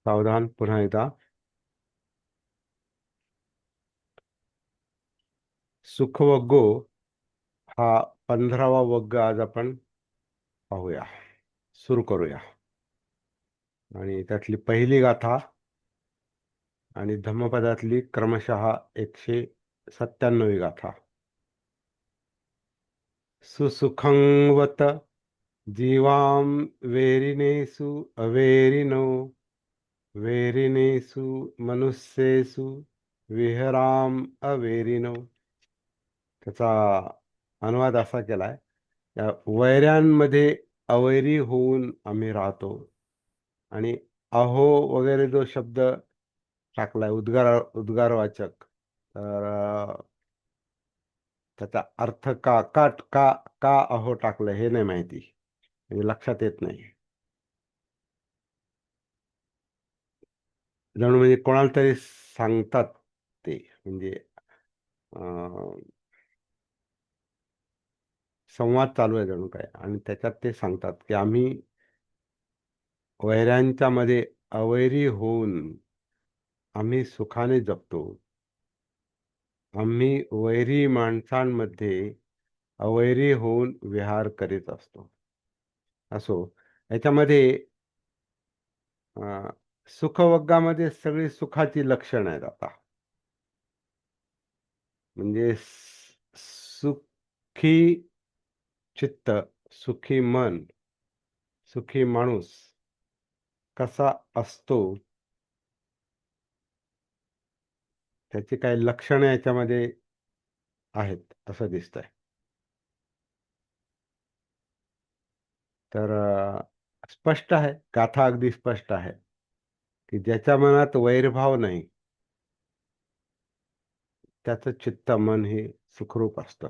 सावधान पुन्हा एकदा. सुखवग्गो हा 15वा वग्ग आज आपण पाहूया, सुरू करूया. आणि त्यातली पहिली गाथा आणि धम्मपदातली क्रमशः 197वी गाथा. सुसुखंवत जीवां वेरिनेषु अवेरिनो वेरिनेषु मनुष्येषु विहराम अवेरिनो. त्याचा अनुवाद असा केलाय, वैऱ्यांमध्ये अवैरी होऊन आम्ही राहतो. आणि अहो वगैरे जो शब्द टाकलाय उद्गारवाचक, तर त्याचा अर्थ का अहो टाकलं हे नाही माहिती, म्हणजे लक्षात येत नाही. जणू म्हणजे कोणाला तरी सांगतात ते, म्हणजे अं, संवाद चालू आहे जणू काय, आणि त्याच्यात ते सांगतात की आम्ही वैऱ्यांच्या मध्ये अवैरी होऊन आम्ही सुखाने जगतो. आम्ही वैरी माणसांमध्ये अवैरी होऊन विहार करीत असतो. असो, याच्यामध्ये सुखवग्गामध्ये सगळी सुखाची लक्षणं आहेत. आता म्हणजे सुखी चित्त, सुखी मन, सुखी माणूस कसा असतो, त्याची काही लक्षणं याच्यामध्ये आहेत असं दिसतंय. तर स्पष्ट आहे, गाथा अगदी स्पष्ट आहे की ज्याच्या मनात वैरभाव नाही, त्याचं चित्त मन हे सुखरूप असतं.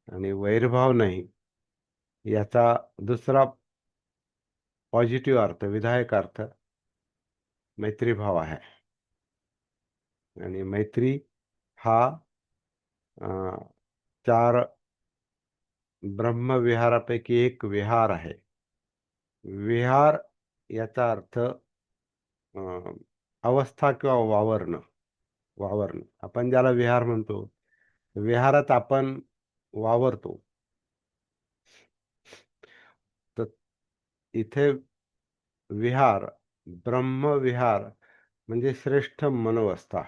आणि वैरभाव नाही याचा दुसरा पॉझिटिव्ह अर्थ, विधायक अर्थ मैत्रीभाव आहे. आणि मैत्री हा चार ब्रह्मविहारापैकी एक विहार आहे. विहार याचा अर्थ अवस्था किंवा वावरणं. आपण ज्याला विहार म्हणतो, विहारात आपण वावरतो. तर इथे विहार, ब्रह्मविहार म्हणजे श्रेष्ठ मनोवस्था.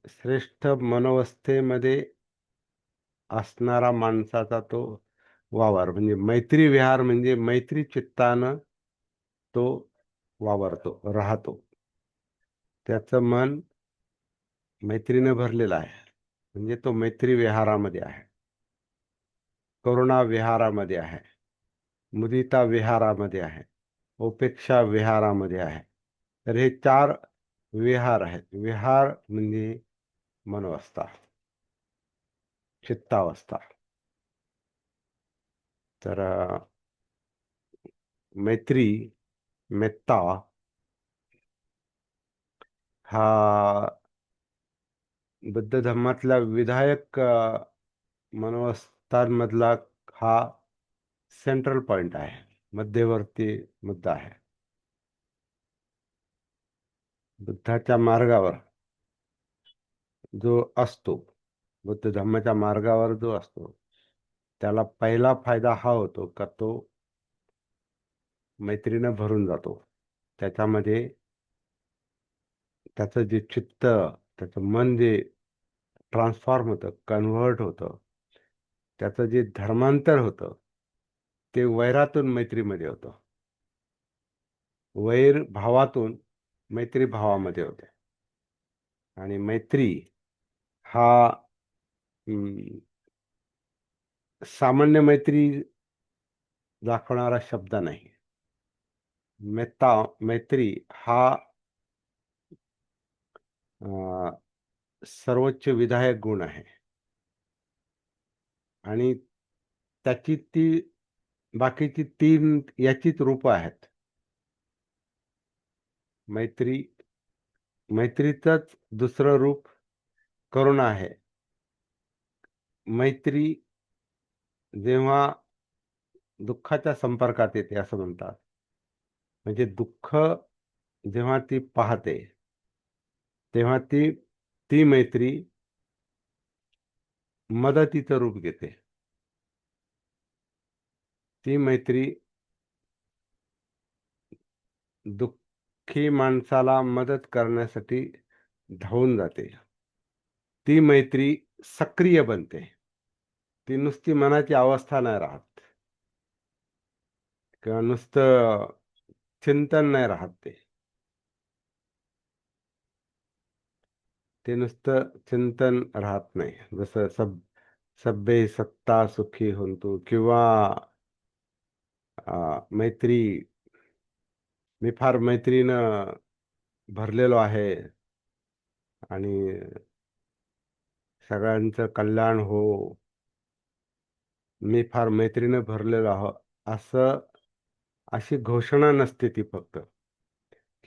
श्रेष्ठ मनोवस्थेमध्ये असणारा माणसाचा तो वावर, म्हणजे मैत्री विहार, म्हणजे मैत्री चित्तानं तो वावरतो, राहतो. त्याचं मन मैत्रीने भरलेलं आहे, म्हणजे तो मैत्री विहारामध्ये आहे, करुणा विहारामध्ये आहे, मुदिता विहारामध्ये आहे, उपेक्षा विहारामध्ये आहे. तर हे चार विहार आहेत. विहार म्हणजे मनोवस्था, चित्तावस्था. तर मैत्री, मेत्ता हा बुद्ध धर्मातल्या विधायक मनोवस्थांमधला हा सेंट्रल पॉइंट आहे, मध्यवर्ती मुद्दा आहे. बुद्धाच्या मार्गावर जो असतो, बुद्ध धर्माच्या मार्गावर जो असतो, त्याला पहिला फायदा हा होतो का तो मैत्रीनं भरून जातो. त्याच्यामध्ये त्याचं जे चित्त, त्याचं मन जे ट्रान्सफॉर्म होतं, कन्व्हर्ट होतं, त्याचं जे धर्मांतर होतं, ते वैरातून मैत्रीमध्ये होतं, वैर भावातून मैत्री भावामध्ये होते. आणि मैत्री हा सामान्य मैत्री दाखवणारा शब्द नाही. मैत्री हा सर्वोच्च विधायक गुण आहे. आणि त्याची ती बाकीची तीन याचीच रूप आहेत. मैत्रीचंच दुसरं रूप करुणा आहे. मैत्री जेव्हा दुःखाच्या संपर्कात येते असं म्हणतात. म्हणजे दुःख जेव्हा ती पाहते तेव्हा ती ती मैत्री मदतीचं रूप घेते. ती मैत्री दुःखी माणसाला मदत करण्यासाठी धावून जाते. ती मैत्री सक्रिय बनते. ती नुसती मनाची अवस्था नाही राहत किंवा नुसतं चिंतन नाही राहत. ते नुसतं चिंतन राहत नाही. जसं सब्बे सत्ता सुखी होंतु किंवा मैत्री, मी फार मैत्रीनं भरलेलो आहे आणि सगळ्यांचं कल्याण हो, मी फार मैत्रीनं भरलेलो आहो, असं अशी घोषणा नसते ती फक्त,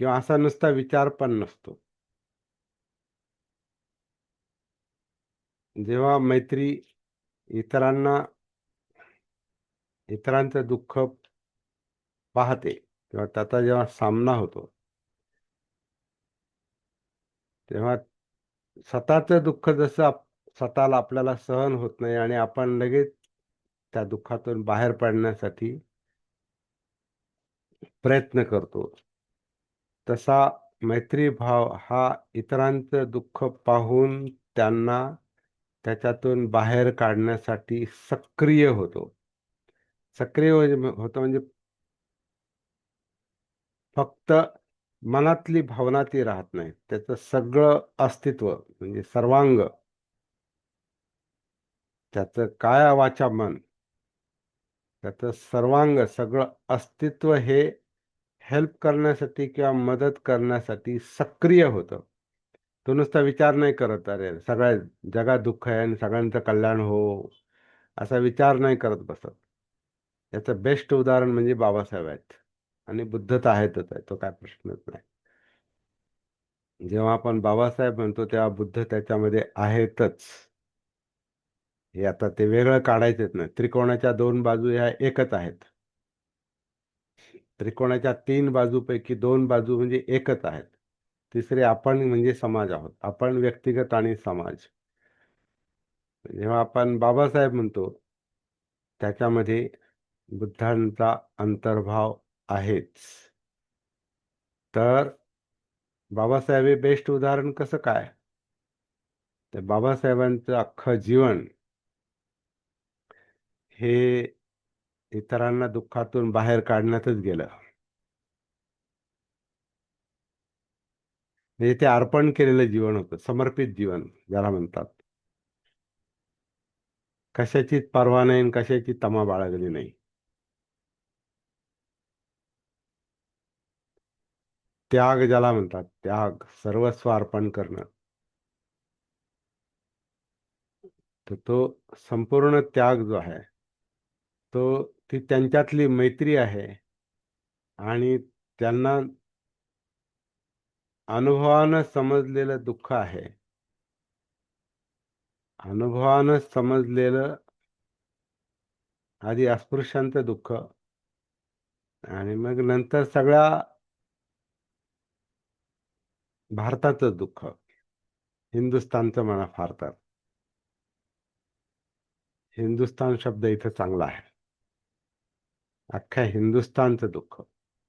किंवा असा नुसता विचार पण नसतो. जेव्हा मैत्री इतरांना इतरांचं दुःख पाहते किंवा त्याचा जेव्हा सामना होतो तेव्हा स्वतःचं दुःख जसं स्वतःला आपल्याला सहन होत नाही आणि आपण लगेच त्या दुःखातून बाहेर पडण्यासाठी प्रयत्न करतो, तसा मैत्री भाव हा इतरांचं दुःख पाहून त्यांना त्याच्यातून बाहेर काढण्यासाठी सक्रिय होतो. सक्रिय होतो म्हणजे फक्त मनातली भावना ती राहत नाही, त्याचं सगळं अस्तित्व म्हणजे सर्वांग, त्याचं काया वाचा मन, त्याचं सर्वांग सगळं अस्तित्व हे हेल्प करण्यासाठी किंवा मदत करण्यासाठी सक्रिय होतं. तो नुसता विचार नाही करत, अरे सगळ्या जगात दुःख आहे आणि सगळ्यांचं कल्याण हो, असा विचार नाही करत बसत. याचं बेस्ट उदाहरण म्हणजे बाबासाहेब आहेत आणि बुद्ध तर आहेतच आहे, तो काय प्रश्नच नाही. जेव्हा आपण बाबासाहेब म्हणतो तेव्हा बुद्ध त्याच्यामध्ये आहेतच. हे आता ते वेगळं काढायचंच नाही. त्रिकोणाच्या दोन बाजू ह्या एकच आहेत. त्रिकोणाच्या 3 बाजूपैकी 2 बाजू म्हणजे एकच आहेत. तिसरे आपण म्हणजे समाज आहोत. आपण व्यक्तिगत आणि समाज. जेव्हा आपण बाबासाहेब म्हणतो त्याच्यामध्ये बुद्धांचा अंतर्भाव आहेच. तर बाबासाहेब हे बेस्ट उदाहरण कसं काय? तर बाबासाहेबांचं अख्खं जीवन हे इतरांना दुःखातून बाहेर काढण्यातच गेलं. म्हणजे ते अर्पण केलेलं जीवन होतं, समर्पित जीवन ज्याला म्हणतात. कशाचीच पर्वा नाही आणि कशाची तमा बाळगली नाही. त्याग ज्याला म्हणतात, त्याग, सर्वस्व अर्पण करणं, तर तो संपूर्ण त्याग जो आहे तो ती त्यांच्यातली मैत्री आहे आणि त्यांना अनुभवानं समजलेलं दुःख आहे. अनुभवानं समजलेलं आधी अस्पृश्यांचं दुःख आणि मग नंतर सगळ्या भारताचं दुःख, हिंदुस्थानचं म्हणा फार तर. हिंदुस्थान शब्द इथं चांगला आहे. अख्ख्या हिंदुस्थानचं दुःख,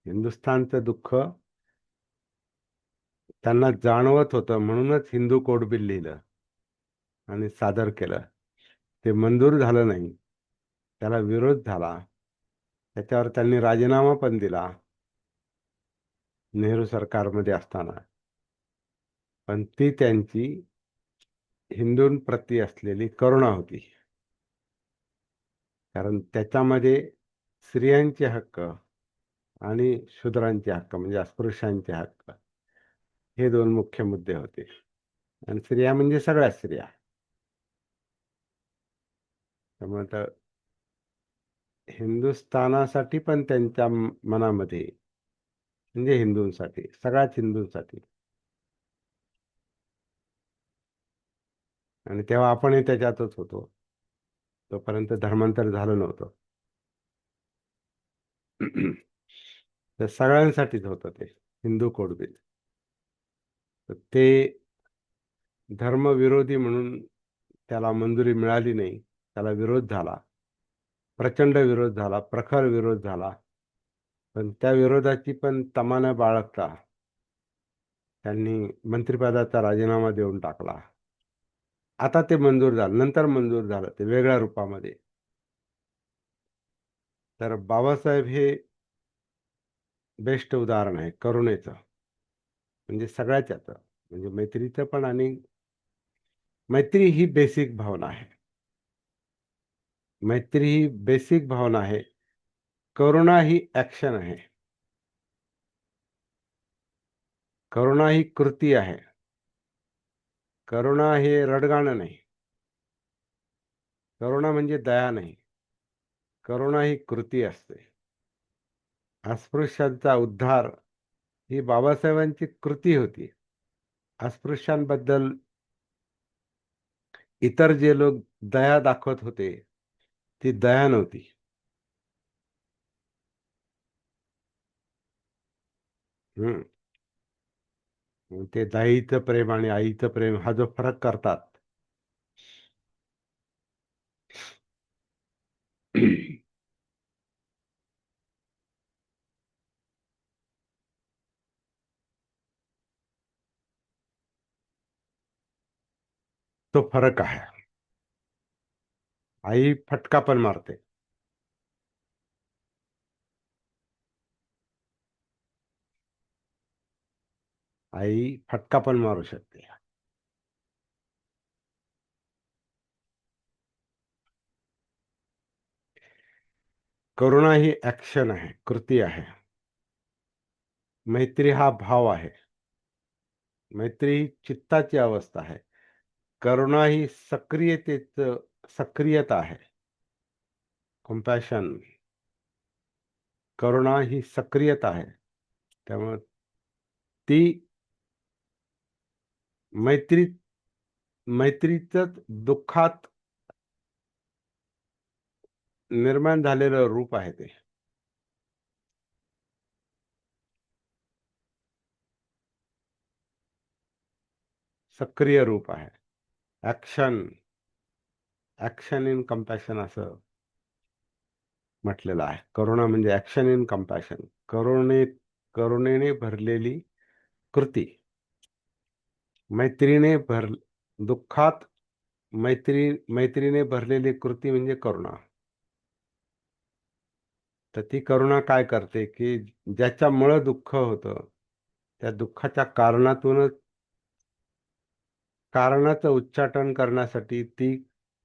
हिंदुस्थानचं दुःख त्यांना जाणवत होतं, म्हणूनच हिंदू कोड बिल लिहिलं आणि सादर केलं. ते मंजूर झालं नाही, त्याला विरोध झाला, त्याच्यावर त्यांनी राजीनामा पण दिला नेहरू सरकारमध्ये असताना. पण ती त्यांची हिंदूंप्रती असलेली करुणा होती. कारण त्याच्यामध्ये स्त्रियांचे हक्क आणि शूद्रांचे हक्क म्हणजे अस्पृश्यांचे हक्क हे दोन मुख्य मुद्दे होते. आणि स्त्रिया म्हणजे सगळ्या स्त्रिया. त्यामुळे तर हिंदुस्थानासाठी पण त्यांच्या मनामध्ये म्हणजे हिंदूंसाठी, सगळ्याच हिंदूंसाठी. आणि तेव्हा आपणही त्याच्यातच होतो. तोपर्यंत धर्मांतर झालं नव्हतं. तर सगळ्यांसाठीच होतं ते हिंदू कोड बिल. तर ते धर्मविरोधी म्हणून त्याला मंजुरी मिळाली नाही. त्याला विरोध झाला, प्रचंड विरोध झाला, प्रखर विरोध झाला. पण त्या विरोधाची पण तमा न बाळगता त्यांनी मंत्रिपदाचा राजीनामा देऊन टाकला. आता ते मंजूर झालं, नंतर मंजूर झालं ते वेगळ्या रूपामध्ये. तर बाबासाहेब हे बेस्ट उदाहरण आहे करुणेचं. म्हणजे सगळ्याच याचं, म्हणजे मैत्रीचं पण. आणि मैत्री ही बेसिक भावना आहे. मैत्री ही बेसिक भावना आहे. करुणा ही ऍक्शन आहे. करुणा ही कृती आहे. करुणा हे रडगाणं नाही. करुणा म्हणजे दया नाही. करुणा ही कृती असते. अस्पृश्यांचा उद्धार ही बाबासाहेबांची कृती होती. अस्पृश्यांबद्दल इतर जे लोक दया दाखवत होते, ती दया नव्हती. हम्म. ते दाईचं प्रेम आणि आईचं प्रेम हा जो फरक करतात, तो फरक आहे. आई फटका पण मारते. आई फटका पण मारू शकते. करुणा ही ऍक्शन आहे, कृती आहे. मैत्री हा भाव आहे. मैत्री ही चित्ताची अवस्था आहे. करुणा ही सक्रियता आहे. कॉम्पॅशन, करुणा ही सक्रियता आहे. त्यामुळे ती मैत्री मैत्रीच दुःखात निर्माण झालेलं रूप आहे ते. सक्रिय रूप आहे. ऍक्शन, ऍक्शन इन कम्पॅशन असं म्हटलेलं आहे. करुणा म्हणजे ऍक्शन इन कम्पॅशन. करुणेने भरलेली कृती. मैत्रीने दुःखात मैत्रीने भरलेली कृती म्हणजे करुणा. तर ती करुणा काय करते, की ज्याच्यामुळं दुःख होतं त्या दुःखाच्या कारणाचं उच्चाटन करण्यासाठी ती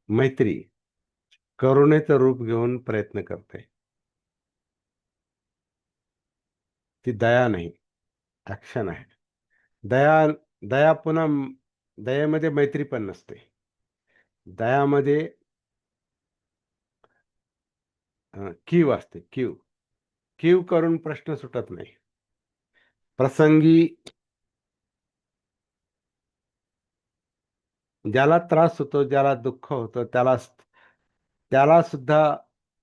मैत्री करुणेचं रूप घेऊन प्रयत्न करते. ती दया नाही, ऍक्शन आहे. दया दया पुन्हा दयेमध्ये मैत्री पण नसते. दयामध्ये कीव असते. कीव करून प्रश्न सुटत नाही. प्रसंगी ज्याला त्रास होतो, ज्याला दुःख होतं, त्याला सुद्धा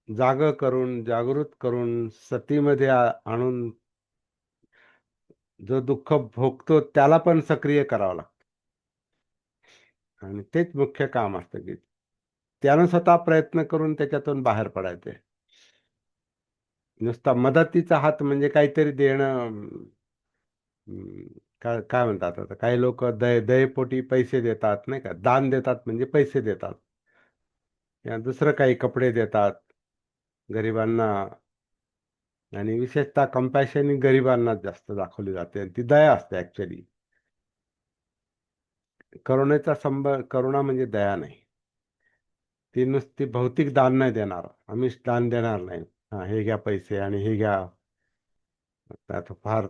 जागृत करून सतीमध्ये आणून जो दुःख भोगतो त्याला पण सक्रिय करावं लागतं. आणि तेच मुख्य काम असतं, की त्यानं स्वतः प्रयत्न करून त्याच्यातून बाहेर पडायचे. नुसता मदतीचा हात म्हणजे काहीतरी देणं. काय काय म्हणतात आता, काही लोक दयेपोटी पैसे देतात, नाही का, दान देतात म्हणजे पैसे देतात, या दुसरं काही कपडे देतात गरिबांना. आणि विशेषतः कंपॅशन ही गरिबांना जास्त दाखवली जाते, आणि ती दया असते ऍक्च्युली. करुणा म्हणजे दया नाही. ती नुसती भौतिक दान नाही देणार, आमिष दान देणार नाही. हा, हे घ्या पैसे आणि हे घ्या. आता फार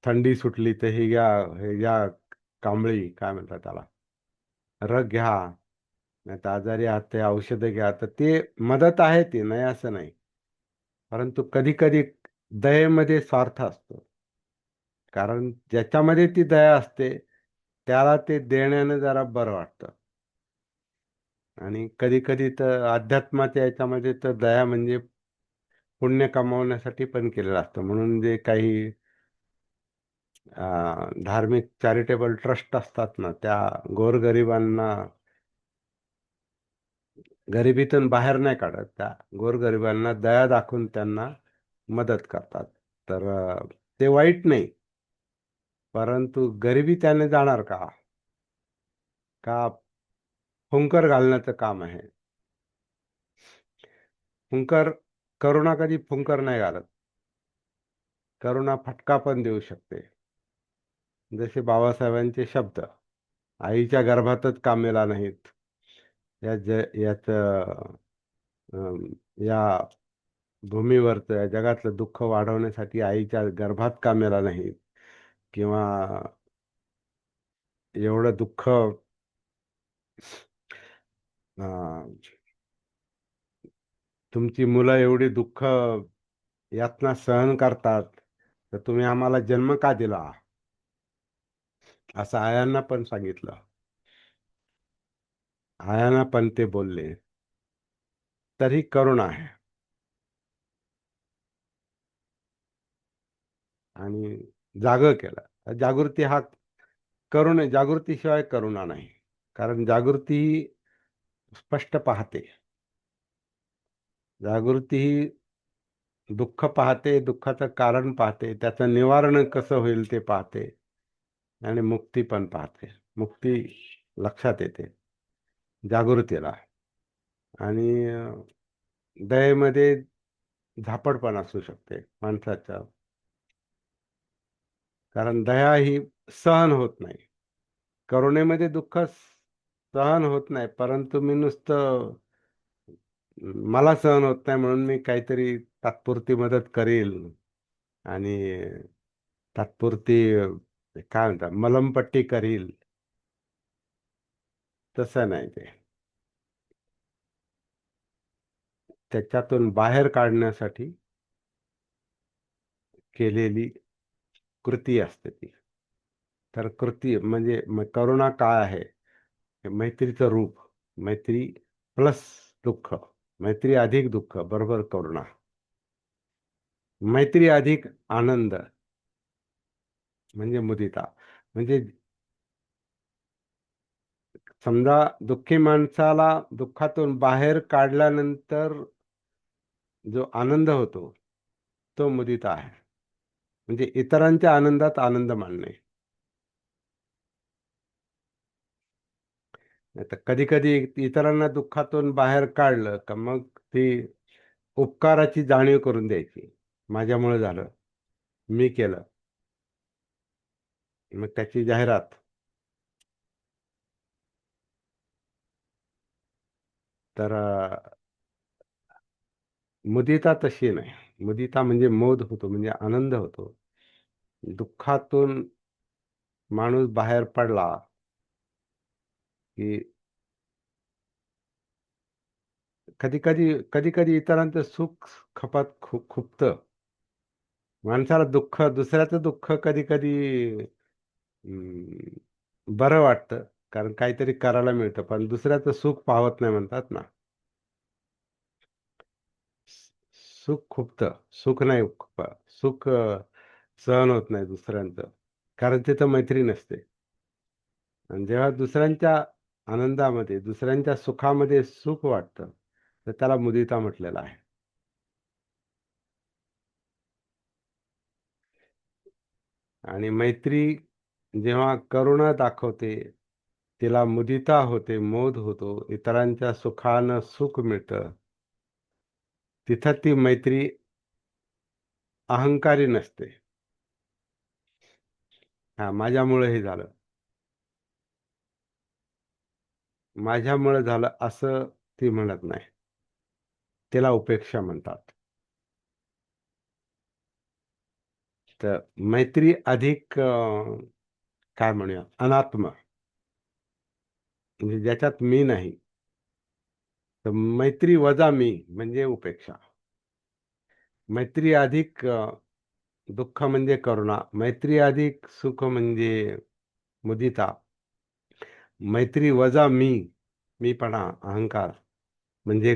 थंडी सुटली तर हे घ्या कांबळी, काय म्हणतात त्याला, रग घ्या. नाही तर आजारी आहात ते औषधं घ्या. तर ते मदत आहे, ती नाही असं नाही. परंतु कधी कधी दयेमध्ये स्वार्थ असतो. कारण ज्याच्यामध्ये ती दया असते त्याला ते देण्यानं जरा बरं वाटतं. आणि कधी कधी तर अध्यात्माच्या याच्यामध्ये तर दया म्हणजे पुण्य कमावण्यासाठी पण केलेलं असतं. म्हणून जे काही धार्मिक चॅरिटेबल ट्रस्ट असतात ना, त्या गोरगरिबांना गरिबीतून बाहेर नाही काढत, त्या गोरगरिबांना दया दाखवून त्यांना मदत करतात. तर ते वाईट नाही, परंतु गरिबी त्याने जाणार का? का फुंकर घालण्याचं काम आहे. फुंकर करुणा कधी फुंकर नाही घालत. करुणा फटका पण देऊ शकते. जसे बाबासाहेबांचे शब्द, आईच्या गर्भातच कामेला नाहीत. याच या भूमीवरचं या जगातलं दुःख वाढवण्यासाठी आईच्या गर्भात कामेला नाहीत, किंवा एवढं दुःख अं, तुमची मुलं एवढी दुःख यातना सहन करतात, तर तुम्ही आम्हाला जन्म का दिला, असं आयांना पण सांगितलं. आयांना पण ते बोलले. तरी करुणा आहे. आणि जाग केलं. जागृती हा जागृतीशिवाय करुणा नाही. कारण जागृती ही स्पष्ट पाहते. जागृती ही दुःख पाहते, दुःखाचं कारण पाहते, त्याचं निवारण कसं होईल ते पाहते, आणि मुक्ती पण पाहते. मुक्ती लक्षात येते जागृतीला. आणि दयेमध्ये झापड पण असू शकते माणसाच्या. कारण दया ही सहन होत नाही. करुणेमध्ये दुःख सहन होत नाही, परंतु मी नुसतं मला सहन होत नाही म्हणून मी काहीतरी तात्पुरती मदत करील, आणि तात्पुरती काय म्हणतात मलमपट्टी करील, तसं नाही ते. त्याच्यातून बाहेर काढण्यासाठी केलेली कृती असते ती. तर कृती म्हणजे करुणा काय आहे? हे मैत्रीचं रूप. मैत्री प्लस दुःख. मैत्री अधिक दुःख बरोबर करुणा. मैत्री अधिक आनंद म्हणजे मुदिता. म्हणजे समजा दुःखी माणसाला दुःखातून बाहेर काढल्यानंतर जो आनंद होतो, तो मुदिता आहे. म्हणजे इतरांच्या आनंदात आनंद मानणे. तर कधी कधी इतरांना दुःखातून बाहेर काढलं का मग ती उपकाराची जाणीव करून द्यायची. माझ्यामुळे झालं, मी केलं, मग त्याची जाहिरात. तर मुदिता तशी नाही. मुदिता म्हणजे मोद होतो, म्हणजे आनंद होतो. दुःखातून माणूस बाहेर पडला की कधी कधी इतरांचं सुख खपात खुपतं. माणसाला दुसऱ्याचं दुःख कधी कधी बरं वाटतं, कारण काहीतरी करायला मिळतं. पण दुसऱ्याचं सुख पावत नाही म्हणतात ना. सुख खुपतं. सुख नाही सुख सहन होत नाही दुसऱ्यांचं, कारण तिथं मैत्री नसते. आणि जेव्हा दुसऱ्यांच्या आनंदामध्ये, दुसऱ्यांच्या सुखामध्ये सुख वाटतं, तर त्याला मुदिता म्हटलेलं आहे. आणि मैत्री जेव्हा करुणा दाखवते, तिला मुदिता होते, मोद होतो, इतरांच्या सुखानं सुख मिळतं, तिथं ती मैत्री अहंकारी नसते. हा माझ्यामुळे हे झालं, माझ्यामुळे झालं असं ती म्हणत नाही. तिला उपेक्षा म्हणतात. तर मैत्री अधिक काय म्हणूया, अनात्म, म्हणजे ज्याच्यात मी नाही. तर मैत्री वजा मी म्हणजे उपेक्षा. मैत्री अधिक दुःख म्हणजे करुणा. मैत्री अधिक सुख म्हणजे मुदिता. मैत्री वजा मी मीपणा, अहंकार म्हणजे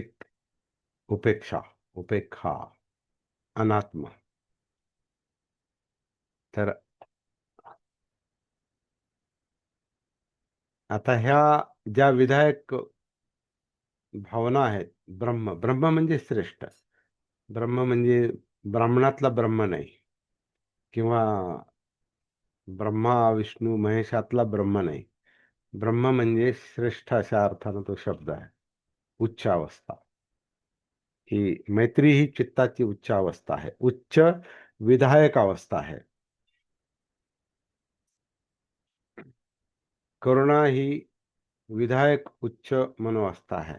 उपेक्षा, उपेक्षा, अनात्म. तर आता ह्या ज्या विधायक भावना आहेत, ब्रह्म, ब्रह्म म्हणजे श्रेष्ठ. ब्रह्म म्हणजे ब्राह्मणातला ब्रह्म नाही, किंवा ब्रह्मा विष्णू महेशातला ब्रह्म नाही. ब्रह्म म्हणजे श्रेष्ठ अशा अर्थानं तो शब्द आहे. उच्च अवस्था. ही मैत्री ही चित्ताची उच्च अवस्था आहे, उच्च विधायक अवस्था आहे. करुणा ही विधायक उच्च मनोअवस्था है.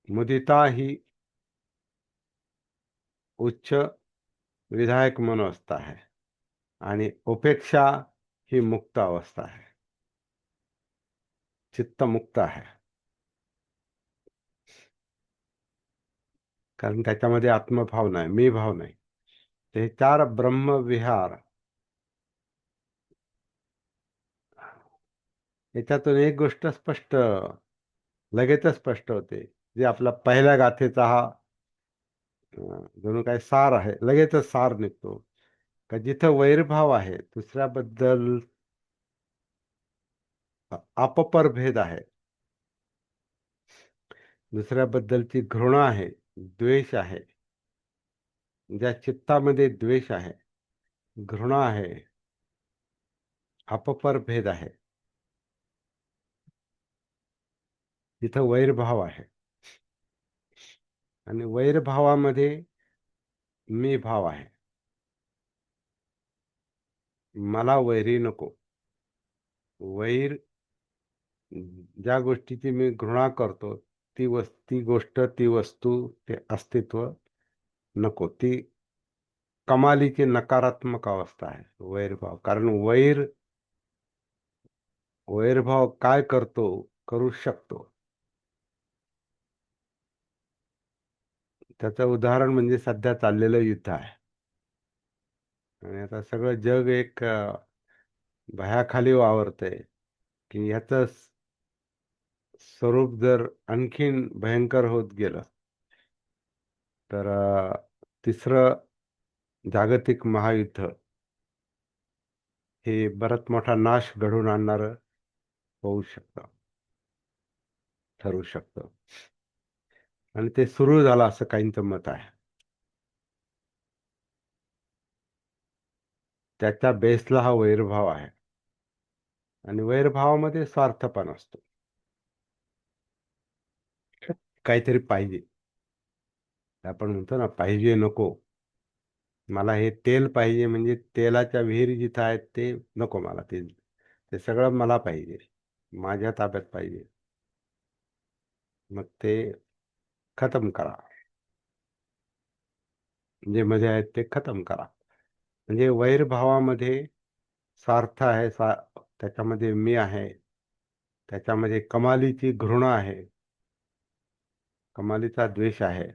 मुदिता ही उच्च विधायक मनोअवस्था है. आणि उपेक्षा ही मुक्त अवस्था है, चित्त मुक्त आहे. कारण त्याच्यामध्ये आत्मभाव नाही, मी भाव नाही. ते चार ब्रह्मविहार, याच्यातून एक गोष्ट स्पष्ट, लगेचच स्पष्ट होते. जे आपला पहिल्या गाथेचा हा जणू काय सार आहे, लगेचच सार निघतो. का जिथं वैरभाव आहे, दुसऱ्याबद्दल अपपर भेद आहे, दुसऱ्याबद्दलची घृणा आहे, द्वेष आहे, ज्या चित्तामध्ये द्वेष आहे, घृणा आहे, अपपर भेद आहे, तिथं वैरभाव आहे. आणि वैरभावामध्ये मी भाव आहे. मला वैरी नको. वैर, ज्या गोष्टीची मी घृणा करतो, ती गोष्ट, ती वस्तू, ते अस्तित्व नको. ती कमालीची नकारात्मक अवस्था आहे वैरभाव. कारण वैरभाव काय करतो, करू शकतो. त्याचं उदाहरण म्हणजे सध्या चाललेलं युद्ध आहे. आणि आता सगळं जग एक भयाखाली वावरतंय, की ह्याचं स्वरूप जर आणखीन भयंकर होत गेलं, तर तिसरं जागतिक महायुद्ध हे बराच मोठा नाश घडवून आणणारं होऊ शकतं, ठरू शकतं. आणि ते सुरू झालं असं काहींचं मत आहे. त्याच्या बेसला हा वैरभाव आहे. आणि वैरभावामध्ये स्वार्थपण असतो. काहीतरी पाहिजे. आपण म्हणतो ना, पाहिजे नको. मला हे तेल पाहिजे म्हणजे तेलाच्या विहिरी जिथं आहेत ते नको मला. ते ते सगळं मला पाहिजे, माझ्या ताब्यात पाहिजे. मग ते खतम करा. जे मध्ये आहेत ते खतम करा. म्हणजे वैरभावामध्ये स्वार्थ आहे, त्याच्यामध्ये मी आहे, त्याच्यामध्ये कमालीची घृणा आहे, कमालीचा द्वेष आहे,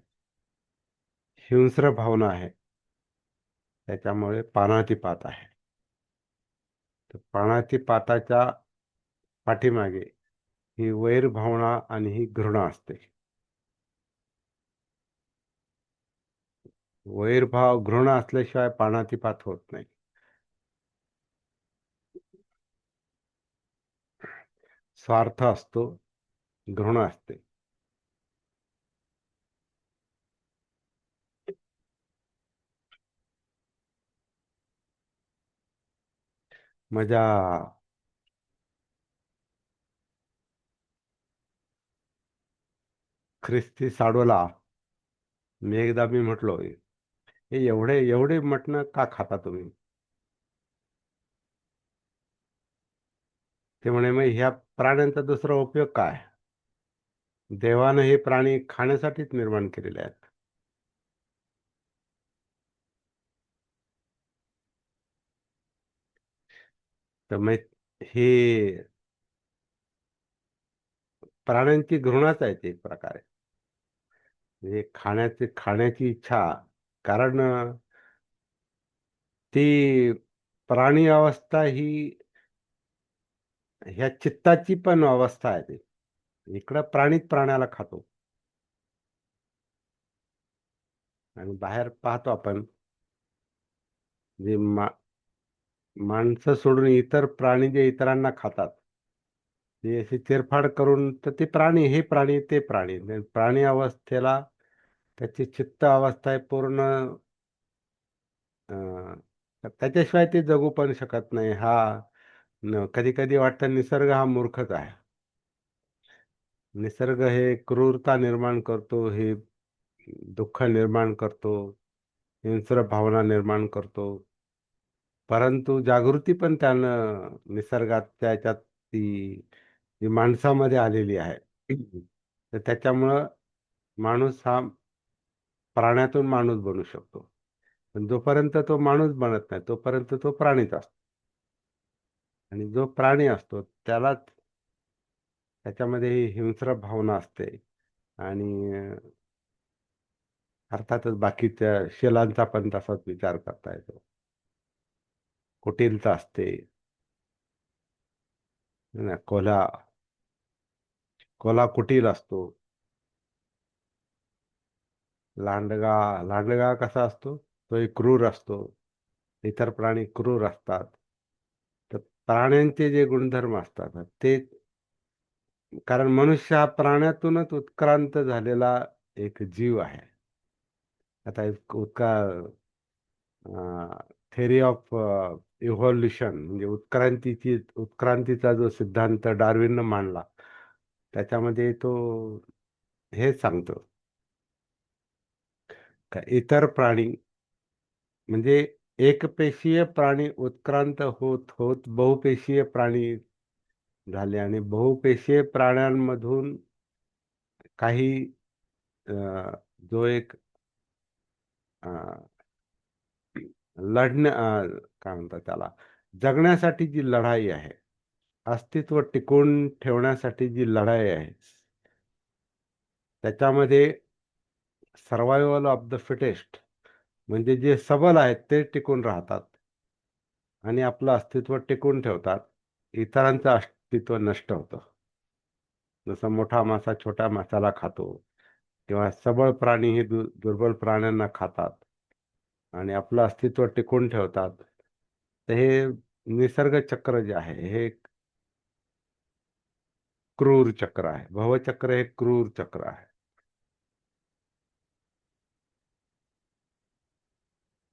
हिंस्र भावना आहे, त्याच्यामुळे पानातिपात आहे. तर पानातिपाताच्या पाठीमागे ही वैर भावना आणि ही घृणा असते. वैरभाव, घृणा असल्याशिवाय पानातिपात होत नाही. स्वार्थ असतो, घृणा असते. माझ्या ख्रिस्ती साडूला मी म्हटलो, हे एवढे एवढे मटण का खाता तुम्ही? ते म्हणे, मग ह्या प्राण्यांचा दुसरा उपयोग काय? देवानं हे प्राणी खाण्यासाठीच निर्माण केलेले आहेत. तर मग हे प्राण्यांची घृणाच आहे ती एक प्रकारे. म्हणजे खाण्याची इच्छा. कारण ती प्राणी अवस्था ही ह्या चित्ताची पण अवस्था आहे ती. इकडं प्राणीच प्राण्याला खातो. आणि बाहेर पाहतो आपण, जे माणसं सोडून इतर प्राणी जे इतरांना खातात, ते अशी चिरफाड करून, तर ते प्राणी, हे प्राणी ते प्राणी, प्राणी अवस्थेला त्याची चित्त अवस्था आहे पूर्ण, तर त्याच्याशिवाय ते जगू पण शकत नाही. हा कधी कधी वाटतं निसर्ग हा मूर्खच आहे. निसर्ग हे क्रूरता निर्माण करतो, हे दुःख निर्माण करतो, हिंस्र भावना निर्माण करतो. परंतु जागृती पण त्यानं निसर्गाच्या ह्याच्यात ती जी माणसामध्ये आलेली आहे. तर त्याच्यामुळं माणूस हा प्राण्यातून माणूस बनू शकतो. पण जोपर्यंत तो माणूस बनत नाही तोपर्यंत तो प्राणीच असतो. आणि जो प्राणी असतो त्यालाच त्याच्यामध्ये ही हिंस्र भावना असते. आणि अर्थातच बाकीच्या शेलांचा पण तसाच विचार करता येतो. कुटिलता असते ना. कोल्हा कुटील असतो. लांडगा लांडगा कसा असतो? तो एक क्रूर असतो. इतर प्राणी क्रूर असतात. तर प्राण्यांचे जे गुणधर्म असतात ते, कारण मनुष्य हा प्राण्यातूनच उत्क्रांत झालेला एक जीव आहे. आता उत्का थेअरी ऑफ इव्हॉल्युशन म्हणजे उत्क्रांतीचा जो सिद्धांत डार्विननं मांडला, त्याच्यामध्ये तो हेच सांगतो का इतर प्राणी म्हणजे एकपेशीय प्राणी उत्क्रांत होत होत बहुपेशीय प्राणी झाले, आणि बहुपेशीय प्राण्यांमधून काही अ, जो एक अ, काय म्हणतात त्याला, जगण्यासाठी जी लढाई आहे, अस्तित्व टिकवून ठेवण्यासाठी जी लढाई आहे, त्याच्यामध्ये सर्वायवल ऑफ द फिटेस्ट म्हणजे जे सबल आहेत ते टिकून राहतात आणि आपलं अस्तित्व टिकवून ठेवतात. इतरांचं अस्तित्व नष्ट होतं. जसं मोठा मासा छोट्या माशाला खातो, किंवा सबळ प्राणी हे दुर्बल प्राण्यांना खातात आणि आपलं अस्तित्व टिकवून ठेवतात. तर हे निसर्ग चक्र जे आहे हे एक क्रूर चक्र आहे. भवचक्र हे क्रूर चक्र आहे.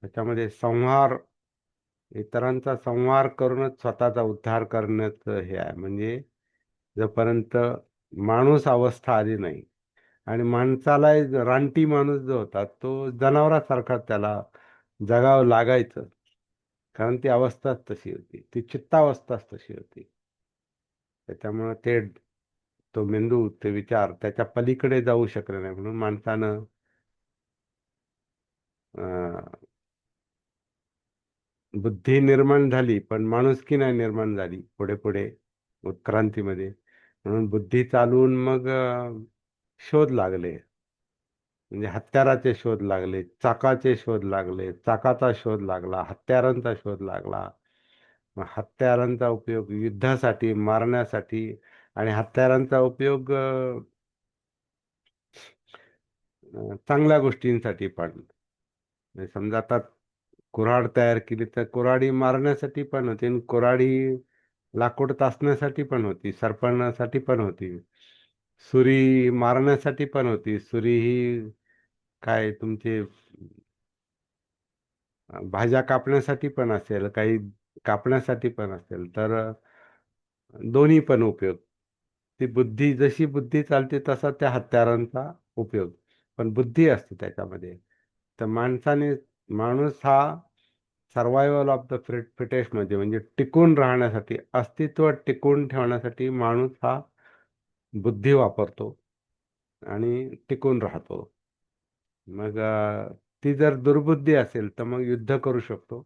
त्याच्यामध्ये इतरांचा संहार करूनच स्वतःचा उद्धार करण्याचं हे आहे. म्हणजे जोपर्यंत माणूस अवस्था आली नाही, आणि माणसाला रानटी माणूस जो होता तो जनावरासारखा त्याला जगावं लागायचं. कारण ती अवस्थाच तशी होती, ती चित्तावस्थाच तशी होती. त्याच्यामुळे तो मेंदू, ते विचार त्याच्या पलीकडे जाऊ शकले नाही, म्हणून माणसानं बुद्धी निर्माण झाली पण माणुसकी नाही निर्माण झाली पुढे पुढे उत्क्रांतीमध्ये. म्हणून बुद्धी चालवून मग शोध लागले. म्हणजे हत्याराचे शोध लागले, चाकाचे शोध लागले, चाकाचा शोध लागला, हत्यारांचा शोध लागला. मग हत्यारांचा उपयोग युद्धासाठी, मारण्यासाठी, आणि हत्यारांचा उपयोग चांगल्या गोष्टींसाठी पण. म्हणजे समजा आता कुऱ्हाड तयार केली तर कुऱ्हाडी मारण्यासाठी पण होती, आणि कुऱ्हाडी लाकूड तासण्यासाठी पण होती, सरपणासाठी पण होती, सुरी मारण्यासाठी पण होती. सुरी ही काय तुमचे भाज्या कापण्यासाठी पण असेल, काही कापण्यासाठी पण असेल, तर दोन्ही पण उपयोग. ती बुद्धी, जशी बुद्धी चालते तसा त्या हत्यारांचा उपयोग, पण बुद्धी असते त्याच्यामध्ये. तर माणूस हा सर्वायवल ऑफ द फिटेस्ट मध्ये, म्हणजे टिकून राहण्यासाठी, अस्तित्व टिकून ठेवण्यासाठी माणूस हा बुद्धी वापरतो आणि टिकून राहतो. मग ती जर दुर्बुद्धी असेल तर मग युद्ध करू शकतो,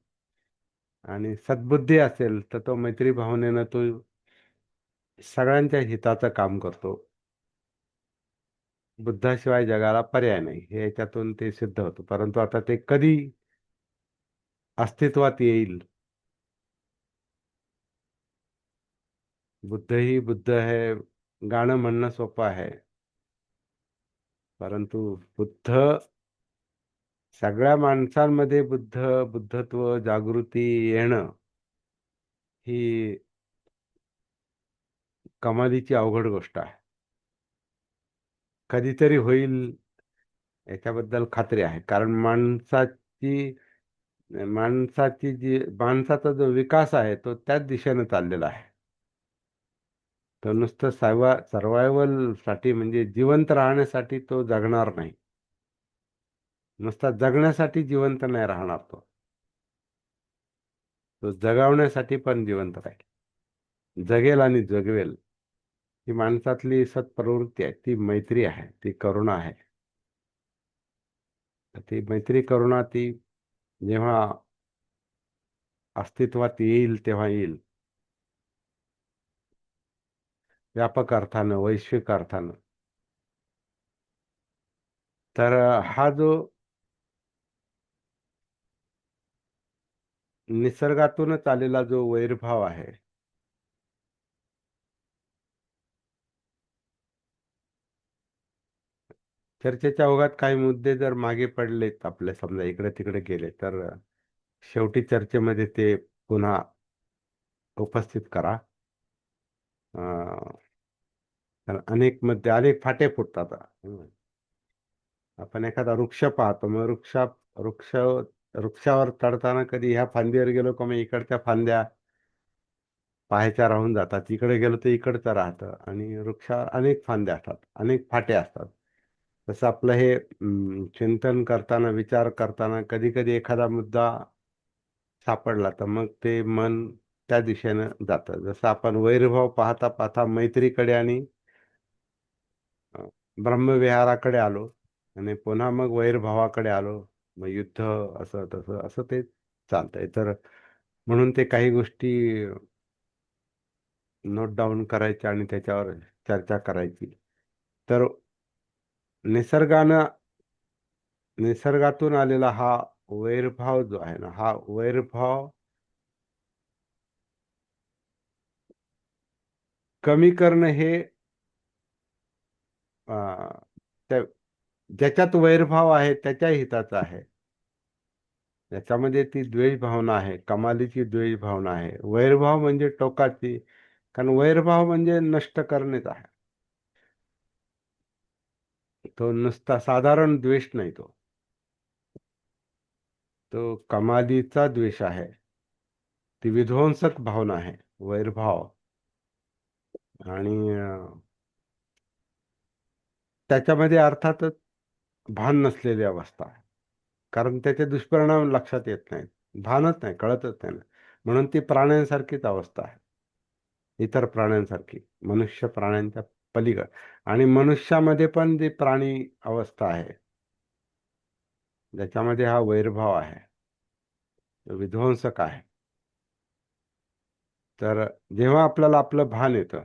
आणि सद्बुद्धी असेल तर तो मैत्री भावनेनं तो सगळ्यांच्या हिताचं काम करतो. बुद्धाशिवाय जगाला पर्याय नाही, हे याच्यातून ते सिद्ध होतं. परंतु आता ते कधी अस्तित्वात येईल? बुद्ध ही बुद्ध है, गाणं म्हणणं सोपं आहे, परंतु बुद्ध सगळ्या माणसांमध्ये बुद्धत्व जागृती येणं ही कमालीची अवघड गोष्ट आहे. कधीतरी होईल याच्याबद्दल खात्री आहे. कारण माणसाचा जो विकास आहे तो त्याच दिशेने चाललेला आहे. तो नुसतं सर्वायवल साठी म्हणजे जिवंत राहण्यासाठी तो जगणार नाही. नुसता जगण्यासाठी जिवंत नाही राहणार तो. तो जगवण्यासाठी पण जिवंत राहील. जगेल आणि जगवेल. ही माणसातली सत्प्रवृत्ती आहे, ती मैत्री आहे, ती करुणा आहे. ती मैत्री करुणा ती जेव्हा अस्तित्वात येईल तेव्हा येईल, व्यापक अर्थानं, वैश्विक अर्थानं. तर हा जो निसर्गातूनच आलेला जो वैरभाव आहे, चर्चेच्या ओघात काही मुद्दे जर मागे पडलेत आपले, समजा इकडे तिकडे गेले, तर शेवटी चर्चेमध्ये ते पुन्हा उपस्थित करा. कारण अनेक मध्ये अनेक फाटे फुटतात. आपण एखादा वृक्ष पाहतो, मग वृक्ष वृक्षावर चढताना कधी ह्या फांदीवर गेलो का मग इकडच्या फांद्या पाहायच्या राहून जातात, इकडे गेलो तर इकडचं राहतं, आणि वृक्षावर अनेक फांद्या असतात, अनेक फाटे असतात. तसं आपलं हे चिंतन करताना, विचार करताना कधी कधी एखादा मुद्दा सापडला तर मग ते मन त्या दिशेनं जातं. जसं आपण वैरभाव पाहता पाहता मैत्रीकडे आणि अ, ब्रह्मविहाराकडे आलो, आणि पुन्हा मग वैरभावाकडे आलो, मग युद्ध, असं तसं असं ते चालतंय. तर म्हणून ते काही गोष्टी नोट डाऊन करायच्या आणि त्याच्यावर चर्चा करायची. तर निसर्गानं निसर्गातून आलेला हा वैरभाव जो आहे ना, हा वैरभाव कमी करणं हे अं, त्या ज्याच्यात वैरभाव आहे त्याच्या हिताचं आहे. याच्यामध्ये ती द्वेष भावना आहे, कमालीची द्वेष भावना आहे. वैरभाव म्हणजे टोकाची, कारण वैरभाव म्हणजे नष्ट करणेच आहे. तो नुसता साधारण द्वेष नाही, तो कमालीचा द्वेष आहे. ती विध्वंसक भावना आहे, वैरभाव. आणि त्याच्यामध्ये अर्थातच भान नसलेली अवस्था आहे. कारण त्याचे दुष्परिणाम लक्षात येत नाहीत. भानच नाही, कळतच नाही ना. म्हणून ती प्राण्यांसारखीच अवस्था आहे, इतर प्राण्यांसारखी, मनुष्य प्राण्यांच्या पलीकडे. आणि मनुष्यामध्ये पण जी प्राणी अवस्था आहे, ज्याच्यामध्ये हा वैरभाव आहे, तो विध्वंसक आहे. तर जेव्हा आपल्याला आपलं भान येतं,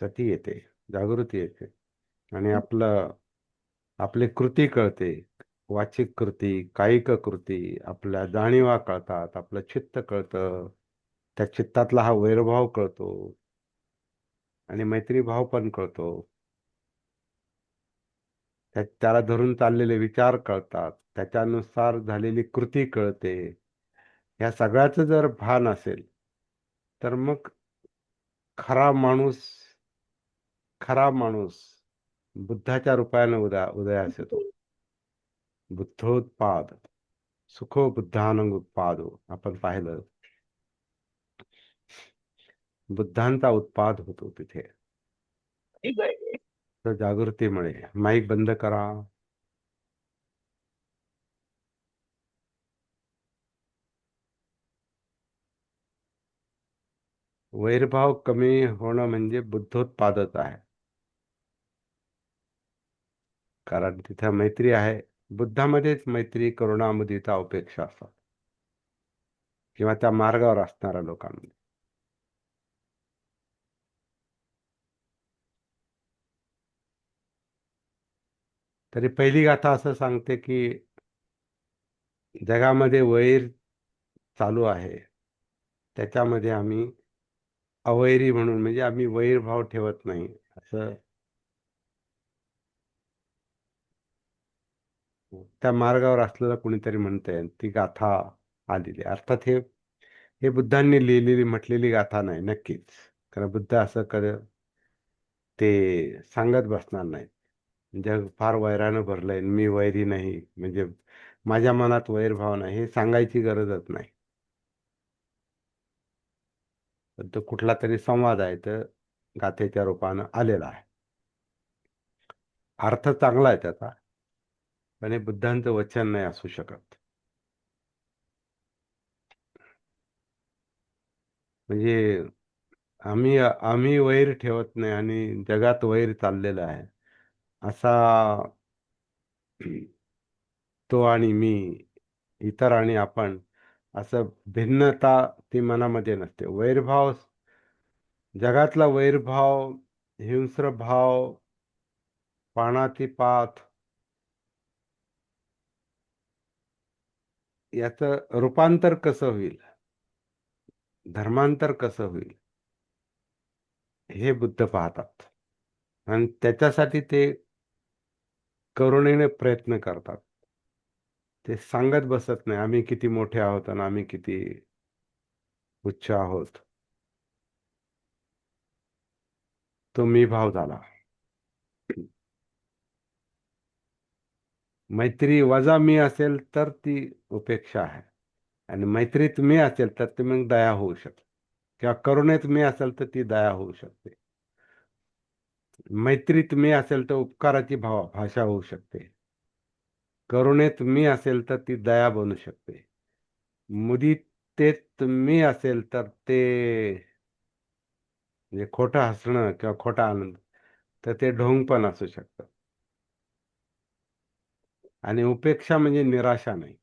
सती येते, जागृती येते, आणि आपली कृती कळते, वाचिक कृती, कायिक कृती, आपल्या जाणीवा कळतात, आपलं चित्त कळतं, त्या चित्तातला हा वैरभाव कळतो, आणि मैत्रीभाव पण कळतो. त्याला धरून चाललेले विचार कळतात, त्याच्यानुसार झालेली कृती कळते. या सगळ्याचं जर भान असेल तर मग खरा माणूस खरा माणूस बुद्धाच्या रूपाने उदयास येतो. बुद्धोत्पाद, सुखो बुद्धानं उत्पादो, आपण पाहिलं, बुद्धांचा उत्पाद होतो तिथे. तर जागृतीमुळे. माईक बंद करा. वैरभाव कमी होणं म्हणजे बुद्धोत्पादच आहे. कारण तिथे मैत्री आहे. बुद्धामध्येच मैत्री, करुणा, मुदिता, उपेक्षा असतात, किंवा त्या मार्गावर असणाऱ्या लोकांमध्ये. तरी पहिली गाथा असं सांगते की जगामध्ये वैर चालू आहे, त्याच्यामध्ये आम्ही अवैरी म्हणून, म्हणजे आम्ही वैरभाव ठेवत नाही असं त्या मार्गावर असलेलं कुणीतरी म्हणतंय. ती गाथा आलेली अर्थात हे बुद्धांनी लिहिलेली म्हटलेली गाथा नाही नक्कीच. कारण बुद्ध असं ते सांगत बसणार नाही. जग फार वैरानं भरलंय, मी वैरी नाही, म्हणजे माझ्या मनात वैरभाव नाही, हे सांगायची गरजच नाही. पण तो कुठला तरी संवाद आहे तर गाथेच्या रूपानं आलेला आहे. अर्थ चांगला आहे त्याचा, पण हे बुद्धांचं वचन नाही असू शकत. म्हणजे आम्ही आम्ही वैर ठेवत नाही आणि जगात वैर चाललेला आहे असा तो आणि मी, इतर आणि आपण, असं भिन्नता ती मनामध्ये नसते. वैरभाव, जगातला वैरभाव, हिंस्र भाव, पाणातिपात, याचं रूपांतर कसं होईल, धर्मांतर कसं होईल, हे बुद्ध पाहतात. आणि त्याच्यासाठी ते करुणेने प्रयत्न करतात. ते सांगत बसत नाही आम्ही किती मोठे आहोत आणि आम्ही किती उच्च आहोत. तो मी भाव झाला. मैत्री वजा मी असेल तर ती उपेक्षा आहे, आणि मैत्रीत मी असेल तर ती मग दया होऊ शकते, किंवा करुणेत मी असेल तर ती दया होऊ शकते. मैत्रीत मी असेल तर उपकाराची भाषा होऊ शकते. करुणेत मी असेल तर ती दया बनू शकते. मुदितेत मी असेल तर ते, म्हणजे खोटं हसणं किंवा खोटा आनंद, तर ते ढोंग पण असू शकतं. आणि उपेक्षा म्हणजे निराशा नाही.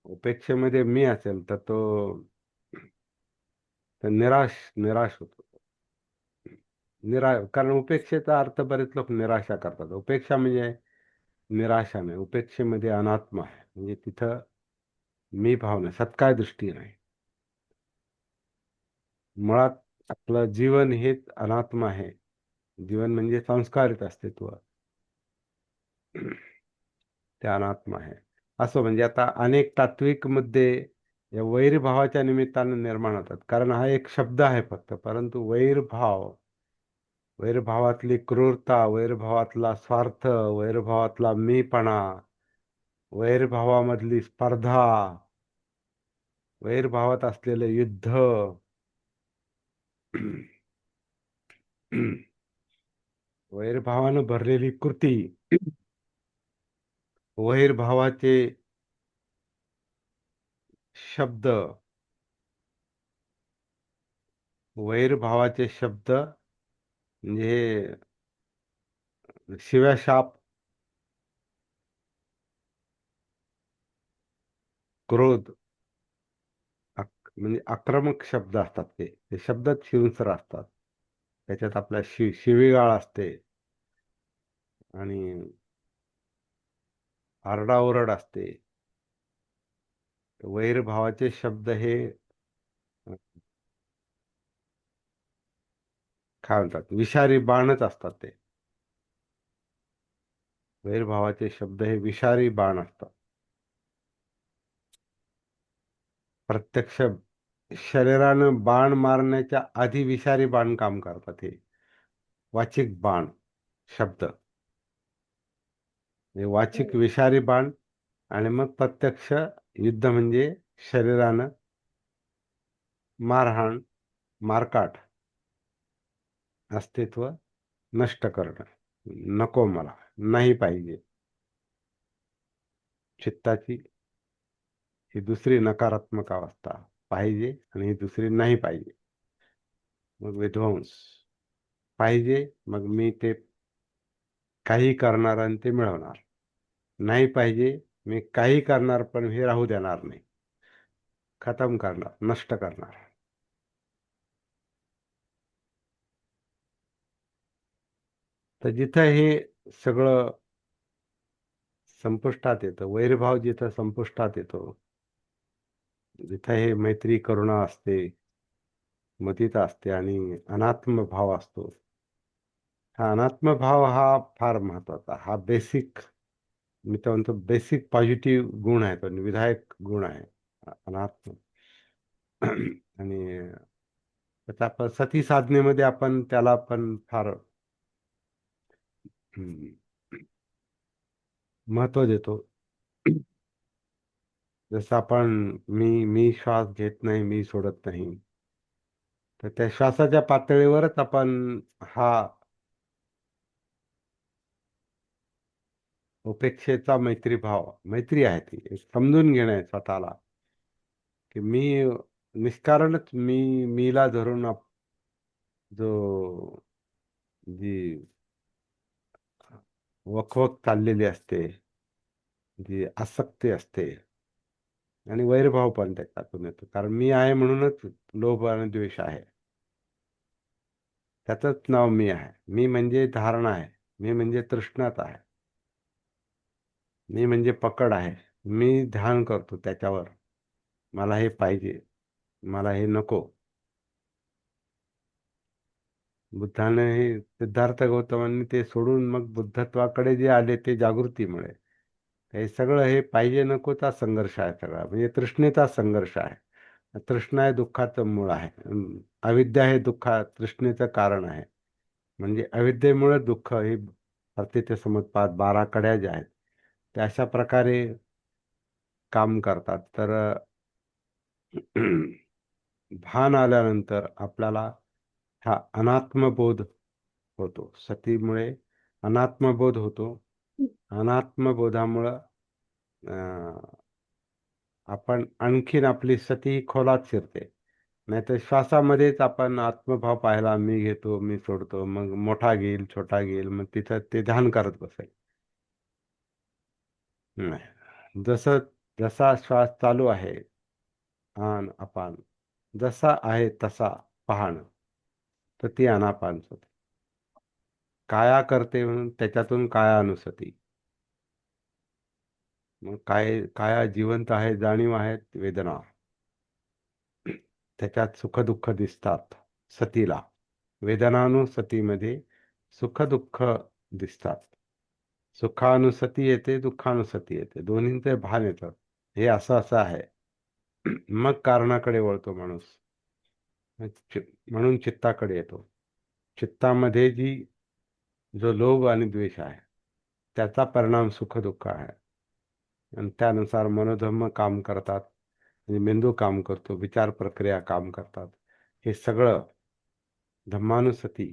उपेक्षेमध्ये मी असेल तर तो तर निराश निराश होतो. कारण उपेक्षेचा अर्थ बरेच लोक निराशा करतात. उपेक्षा म्हणजे निराशा नाही. उपेक्षेमध्ये अनात्मा आहे, म्हणजे तिथं मी भाव नाही, सत्काय दृष्टी नाही. मुळात आपलं जीवन हेच अनात्मा आहे. जीवन म्हणजे संस्कारित अस्तित्व, ते अनात्मा आहे. असं म्हणजे आता अनेक तात्विक मुद्दे या वैरभावाच्या निमित्तानं निर्माण होतात. कारण हा एक शब्द आहे फक्त, परंतु वैरभाव, वैरभावातली क्रूरता, वैरभावातला स्वार्थ, वैरभावातला मीपणा, वैरभावामधली स्पर्धा, वैरभावात असलेलं युद्ध, वैरभावानं भरलेली कृती, वैरभावाचे शब्द, वैरभावाचे शब्द म्हणजे शिव्या, शाप, क्रोध, म्हणजे आक्रमक शब्द असतात. ते शब्दच हिंस्र असतात. त्याच्यात आपल्या शिवीगाळ असते आणि आरडाओरड असते. वैरभावाचे शब्द हे काय म्हणतात, विषारी बाणच असतात. ते वैरभावाचे शब्द हे विषारी बाण असतात. प्रत्यक्ष शरीरानं बाण मारण्याच्या आधी विषारी बाण काम करतात. हे वाचिक बाण शब्द, हे वाचिक विषारी बाण, आणि मग प्रत्यक्ष युद्ध म्हणजे शरीरानं मारहाण, मारकाट, अस्तित्व नष्ट करणं. नको मला, नाही पाहिजे. चित्ताची ही दुसरी नकारात्मक अवस्था, पाहिजे आणि ही दुसरी नाही पाहिजे. मग विध्वंस. पाहिजे, मग मी ते काही करणार आणि ते मिळवणार. नाही पाहिजे, मी काही करणार पण हे राहू देणार नाही, खतम करणार, नष्ट करणार. तर जिथं हे सगळं संपुष्टात येतं, वैरभाव जिथं संपुष्टात येतो, जिथे हे मैत्री करुणा असते, मतिता असते आणि अनात्म भाव असतो. हा अनात्म भाव हा फार महत्वाचा, हा बेसिक, मी तर म्हणतो बेसिक पॉझिटिव्ह गुण आहे, तो विधायक गुण आहे अनात्म. आणि त्याचा आपण सती साधनेमध्ये आपण त्याला पण फार हम्म, महत्व देतो. जसं आपण मी श्वास घेत नाही, मी सोडत नाही, तर त्या श्वासाच्या पातळीवरच आपण हा उपेक्षेचा मैत्रीभाव, मैत्री आहे ती एक समजून घेणे स्वतःला, की मी निष्कारणच मीला धरून जो जी वकवक चाललेली असते, जी आसक्ती असते, आणि वैरभाव पण त्याच्यातून येतो, कारण मी आहे म्हणूनच लोभ आणि द्वेष आहे. त्याचंच नाव मी आहे. मी म्हणजे धारणा आहे, मी म्हणजे तृष्णात आहे, मी म्हणजे पकड आहे. मी ध्यान करतो त्याच्यावर, मला हे पाहिजे, मला हे नको. बुद्धाने हे सिद्धार्थ गौतमांनी ते सोडून मग बुद्धत्वाकडे जे आले ते जागृतीमुळे. हे सगळं हे पाहिजे नकोचा संघर्ष आहे सगळा, म्हणजे तृष्णेचा संघर्ष आहे. तृष्णा हे दुःखाचं मूळ आहे. अविद्या हे तृष्णेचं कारण आहे. म्हणजे अविद्येमुळे दुःख ही ते समुत्पाद 12 कड्या ज्या आहेत त्या अशा प्रकारे काम करतात. तर भान आल्यानंतर आपल्याला हा अनात्मबोध होतो. सतीमुळे अनात्मबोध होतो. अनात्मबोधामुळं आपण आणखीन आपली सती खोलात शिरते. नाहीतर श्वासामध्येच आपण आत्मभाव पाहिला, मी घेतो, मी सोडतो, मग मोठा घेईल, छोटा घेईल, मग तिथं ते ध्यान करत बसेल. नाही. जसा श्वास चालू आहे, आन अपान, जसा आहे तसा पाहणं, तर ती अनापान होते. काया करते म्हणून त्याच्यातून काया अनुसती. मग काया जिवंत आहे, जाणीव आहे वेदना, त्याच्यात सुखदुःख दिसतात सतीला. वेदनानुसतीमध्ये सुखदुःख दिसतात. सुखानुसती येते, दुःखानुसती येते, दोन्हींचे भान येतं. हे असं असं आहे. मग कारणाकडे वळतो माणूस. म्हणून चित्ताकडे येतो. चित्तामध्ये जो लोभ आणि द्वेष आहे त्याचा परिणाम सुखदुःख आहे. आणि त्यानुसार मनोधर्म काम करतात, म्हणजे मेंदू काम करतो, विचार प्रक्रिया काम करतात. हे सगळं धम्मानुसती,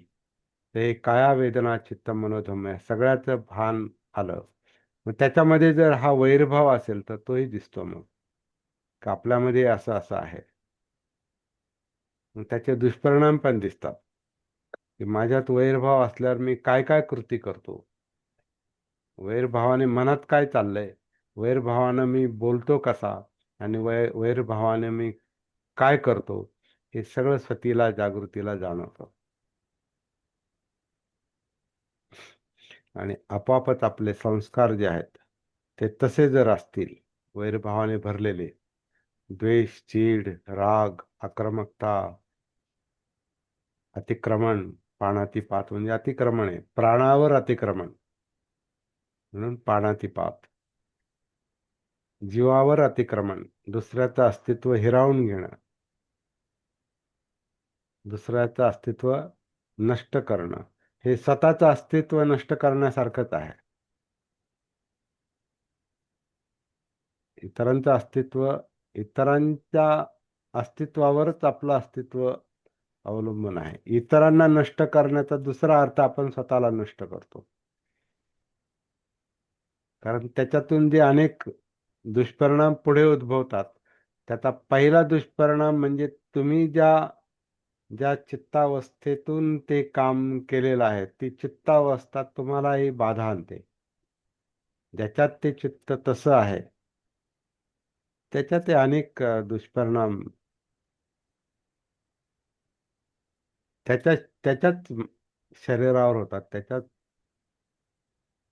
ते काया वेदना चित्त मनोधम्म या सगळ्याचं भान आलं. मग त्याच्यामध्ये जर हा वैरभाव असेल तर तोही दिसतो. मग का आपल्यामध्ये असं असं आहे, मग त्याचे दुष्परिणाम पण दिसतात, की माझ्यात वैरभाव असल्यावर मी काय काय कृती करतो, वैरभावाने मनात काय चाललंय, वैरभावानं मी बोलतो कसा, आणि वैरभावाने मी काय करतो, हे सगळं सतीला जागृतीला जाणवतं. आणि आपोआपच आपले संस्कार जे आहेत ते तसे जर असतील, वैरभावाने भरलेले, द्वेष, चीड, राग, आक्रमकता, अतिक्रमण, प्राणातिपात म्हणजे अतिक्रमण आहे, प्राणावर अतिक्रमण, म्हणून प्राणातिपात. जीवावर अतिक्रमण, दुसऱ्याचं अस्तित्व हिरावून घेणं, दुसऱ्याचं अस्तित्व नष्ट करणं, हे स्वतःचं अस्तित्व नष्ट करण्यासारखंच आहे. इतरांचं अस्तित्व, इतरांच्या अस्तित्वावरच आपलं अस्तित्व अवलंबून आहे. इतरांना नष्ट करण्याचा दुसरा अर्थ आपण स्वतःला नष्ट करतो. कारण त्याच्यातून जे अनेक दुष्परिणाम पुढे उद्भवतात, त्याचा पहिला दुष्परिणाम म्हणजे तुम्ही ज्या ज्या चित्तावस्थेतून ते काम केलेलं आहे, ती चित्तावस्था तुम्हालाही बाधा आणते. ज्याच्यात ते चित्त तसं आहे त्याच्यात ते अनेक दुष्परिणाम त्याच्या त्याच्याच शरीरावर होतात, त्याच्याच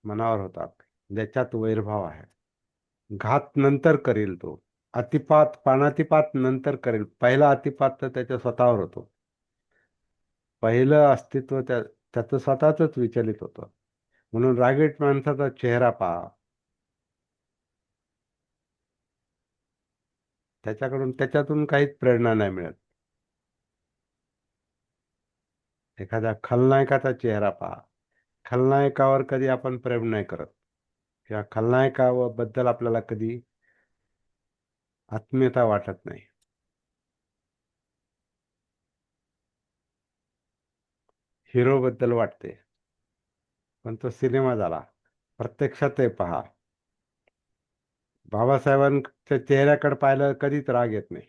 मनावर होतात. ज्याच्यात वैरभाव आहे, घात नंतर करील तो. अतिपात पानातिपात नंतर करेल, पहिला अतिपात तर त्याच्या स्वतःवर होतो. पहिलं अस्तित्व त्याचं स्वतःच विचलित होतं. म्हणून रागीट माणसाचा चेहरा पहा, त्याच्यातून काहीच प्रेरणा नाही मिळत. एखाद्या खलनायकाचा चेहरा पहा, खलनायकावर कधी आपण प्रेम नाही करत, किंवा खलनायकाबद्दल आपल्याला कधी आत्मीयता वाटत नाही. हिरो बद्दल वाटते, पण तो सिनेमा झाला. प्रत्यक्षात ते पहा, बाबासाहेबांच्या चेहऱ्याकडे पाहिलं कधीच राग येत नाही,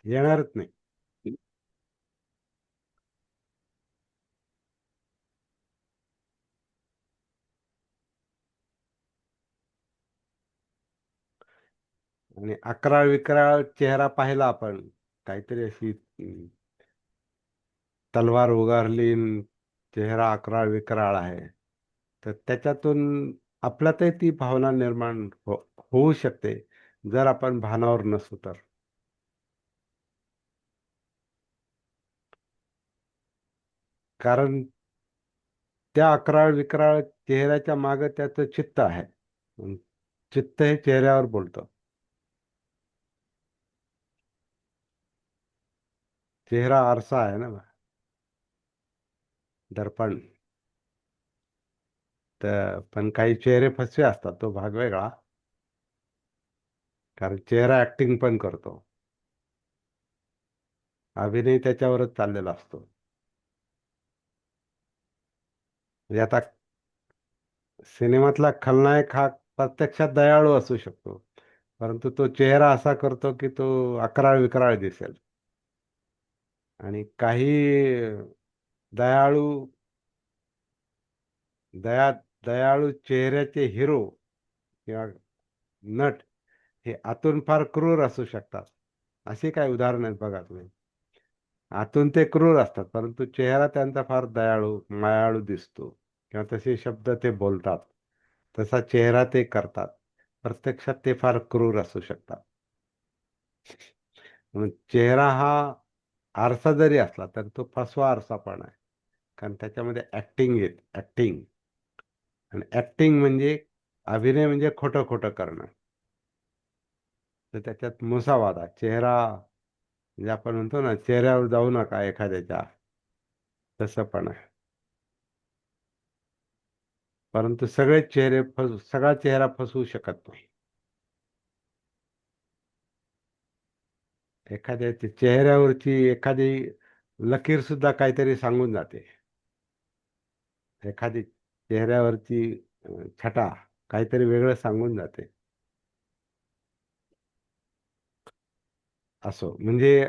येणारच नाही. आणि अकराळ विकराळ चेहरा पाहिला आपण, काहीतरी अशी तलवार उगारली न चेहरा अकराळ विकराळ आहे, तर त्याच्यातून आपल्यातही ती भावना निर्माण होऊ शकते, जर आपण भानावर नसू तर. कारण त्या अकराळ विकराळ चेहऱ्याच्या मागे त्याचं चित्त आहे. अन चित्त हे चेहऱ्यावर बोलतं. चेहरा आरसा आहे ना, दर्पण. तर पण काही चेहरे फसवे असतात, तो भाग वेगळा. कारण चेहरा ऍक्टिंग पण करतो, अभिनय त्याच्यावरच चाललेला असतो. म्हणजे आता सिनेमातला खलनायक हा प्रत्यक्षात दयाळू असू शकतो, परंतु तो चेहरा असा करतो की तो अकराळ विकराळ दिसेल. आणि काही दयाळू दया दयाळू चेहऱ्याचे हिरो किंवा नट हे आतून फार क्रूर असू शकतात. अशी काय उदाहरण आहेत बघा तुम्ही. आतून ते क्रूर असतात, परंतु चेहरा त्यांचा फार दयाळू मायाळू दिसतो, किंवा तसे शब्द ते बोलतात, तसा चेहरा ते करतात. प्रत्यक्षात ते फार क्रूर असू शकतात. म्हणून चेहरा हा आरसा जरी असला तर तो फसवा आरसा पण आहे. कारण त्याच्यामध्ये ऍक्टिंग, आणि ऍक्टिंग म्हणजे अभिनय म्हणजे खोटं खोटं करणं. तर त्याच्यात मुसावादा चेहरा, म्हणजे आपण म्हणतो ना, चेहऱ्यावर जाऊ नका एखाद्याच्या, तसं पण आहे. परंतु सगळा चेहरा फसवू शकत नाही. एखाद्याच्या चेहऱ्यावरची एखादी लकीर सुद्धा काहीतरी सांगून जाते. एखादी चेहऱ्यावरची छटा काहीतरी वेगळं सांगून जाते. असो म्हणजे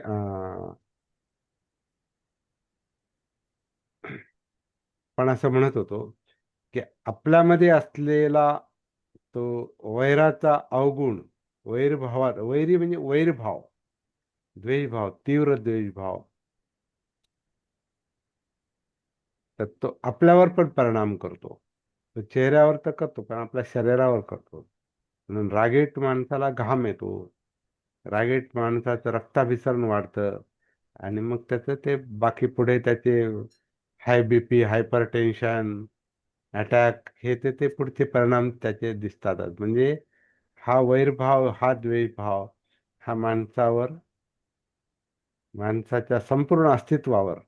पण असं म्हणत होतो की आपल्यामध्ये असलेला तो वैराचा अवगुण, वैरी म्हणजे वैरभाव, द्वेषभाव, तीव्र द्वेषभाव, तर तो आपल्यावर पण परिणाम करतो. तो चेहऱ्यावर तर करतो, पण आपल्या शरीरावर करतो. म्हणून रागीट माणसाला घाम येतो, रागीट माणसाचं रक्ताभिसरण वाढतं, आणि मग त्याचं ते बाकी पुढे त्याचे high BP, hyper tension, attack, हे ते ते पुढचे परिणाम त्याचे दिसतातच. म्हणजे हा वैरभाव, हा द्वेषभाव, हा माणसाच्या संपूर्ण अस्तित्वावर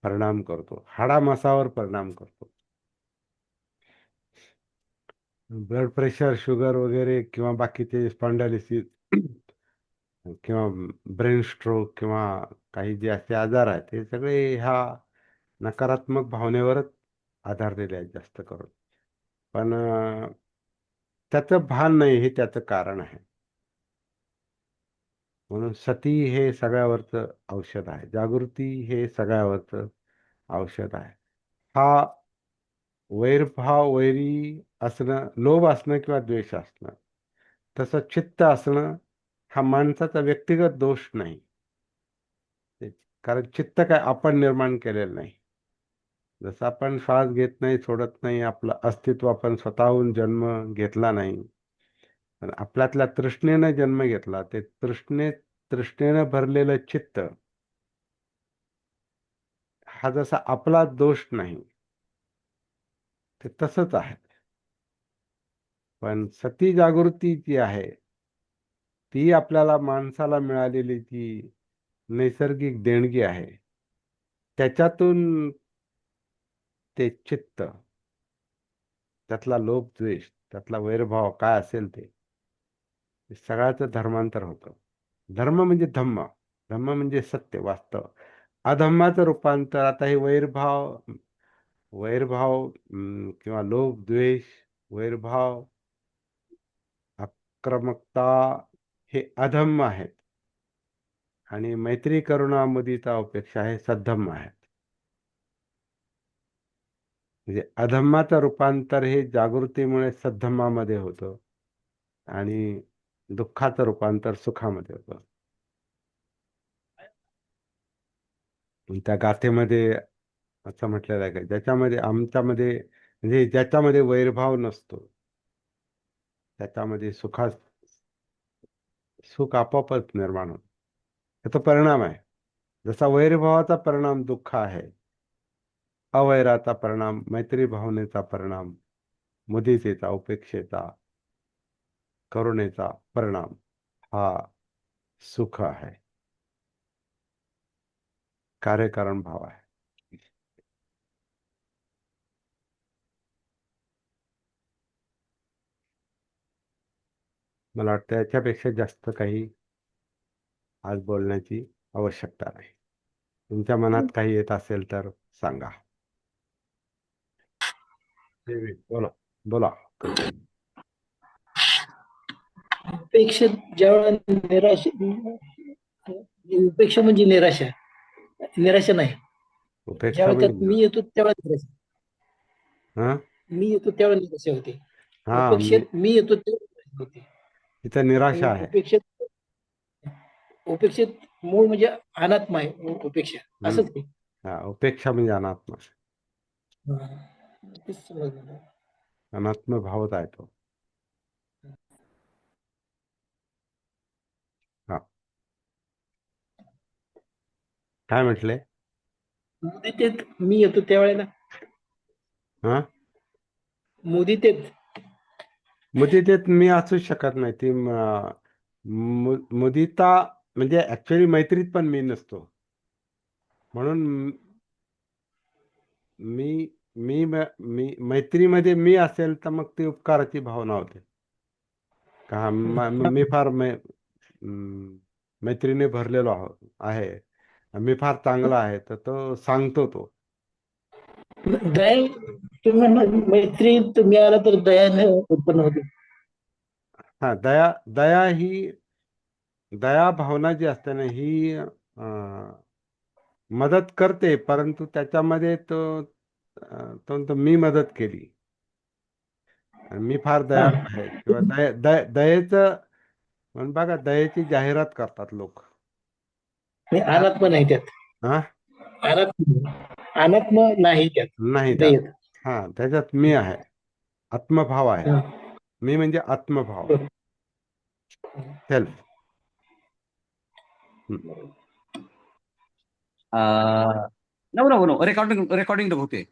परिणाम करतो, हाडामासावर परिणाम करतो. ब्लड प्रेशर, शुगर वगैरे, किंवा बाकीचे स्पॉन्डायलिसिस, किंवा ब्रेन स्ट्रोक, किंवा काही जे असे आजार आहेत, हे सगळे ह्या नकारात्मक भावनेवरच आधारलेले आहेत जास्त करून. पण त्याचं भान नाही, हे त्याचं कारण आहे. म्हणून सती हे सगळ्यावरचं औषध आहे, जागृती हे सगळ्यावरचं औषध आहे. हा वैरी असणं, लोभ असणं किंवा द्वेष असणं, तसं चित्त असणं, हा माणसाचा व्यक्तिगत दोष नाही. कारण चित्त काय आपण निर्माण केलेलं नाही. जसं आपण श्वास घेत नाही, सोडत नाही, आपलं अस्तित्व आपण स्वतःहून जन्म घेतला नाही, आणि आपल्यातल्या तृष्णेनं जन्म घेतला, ते तृष्णेनं भरलेलं चित्त, हा जसा आपला दोष नाही, ते तसंच आहे. पण सती जागृती जी आहे, ती आपल्याला माणसाला मिळालेली जी नैसर्गिक देणगी आहे, त्याच्यातून ते चित्त, त्यातला लोभ द्वेष, त्यातला वैरभाव काय असेल ते सगळ्याचं धर्मांतर होतं. धर्म म्हणजे धम्म, धम्म म्हणजे सत्य, वास्तव. अधम्माचं रूपांतर, आता हे वैरभाव, वैरभाव किंवा लोभ द्वेष, वैरभाव, आक्रमकता, हे अधम्म आहेत. आणि मैत्री, करुणा, मुदिता, उपेक्षा हे सद्धम्म आहेत. म्हणजे अधम्माचं रूपांतर हे जागृतीमुळे सद्धम्मामध्ये होतं आणि दुःखाचं रूपांतर सुखामध्ये होतं. त्या गाथेमध्ये असं म्हटलेलं आहे का, ज्याच्यामध्ये आमच्यामध्ये, म्हणजे ज्याच्यामध्ये वैरभाव नसतो, त्याच्यामध्ये सुख आपोआपच निर्माण होतं. त्याचा परिणाम आहे. जसा वैरभावाचा परिणाम दुःख आहे, अवैराचा परिणाम मैत्री भावनेचा परिणाम, मुदितेचा, उपेक्षेचा, करुणेचा परिणाम हा सुख आहे, कार्यकारण भाव आहे. मला वाटतं याच्यापेक्षा जास्त काही आज बोलण्याची आवश्यकता नाही. तुमच्या मनात काही येत असेल तर सांगा. बोला, बोला, कंटिन्यू. उपेक्षा ज्यावेळेला उपेक्षा म्हणजे निराशा, निराशा नाही. उपेक्षा ज्यावेळेला म्हणजे त्यात मी येतो त्यावेळेला निराशा, हा मी येतो त्यावेळेला निराशा होते. हा उपेक्षेत मी येतो त्यावेळेला निराशा होते. तिथं निराशा आणि आहे. उपेक्षित मूळ म्हणजे अनात्मा आहे उपेक्षा, हम्म. असंच की. हा, उपेक्षा म्हणजे अनात्मा, हा. तेच समजलं. अनात्म भावच आहे तो. हा, काय म्हटले? मुदितेत मी येतो त्यावेळेला, हा, मुदितेत मुदितेत मी असू शकत नाही. ती मुदिता म्हणजे ऍक्च्युअली मैत्रीत पण मी नसतो. म्हणून मी मी मी मैत्रीमध्ये मी असेल तर मग ती उपकाराची भावना होते का, मी फार मैत्रीने भरलेलो आहे, मी फार चांगला आहे, तर तो सांगतो तो. दया, तुम्ही म्हणणार मैत्रीत मिळाला तर दयाने उत्पन्न होते. हा, दया भावना जी असते ना, ही मदत करते, परंतु त्याच्यामध्ये तो मी मदत केली आणि मी फार हा. दयाळू आहे किंवा दयेचं म्हणून बघा, दयेची जाहिरात करतात लोक. आणि अनात्म नाही त्यात, हा, अनात्म नाही त्यात नाही त्यात. दयेत. हा, त्याच्यात मी आहे, आत्मभाव आहे. हा. मी म्हणजे आत्मभाव, बरोबर. Self. No no no, recording recording होते.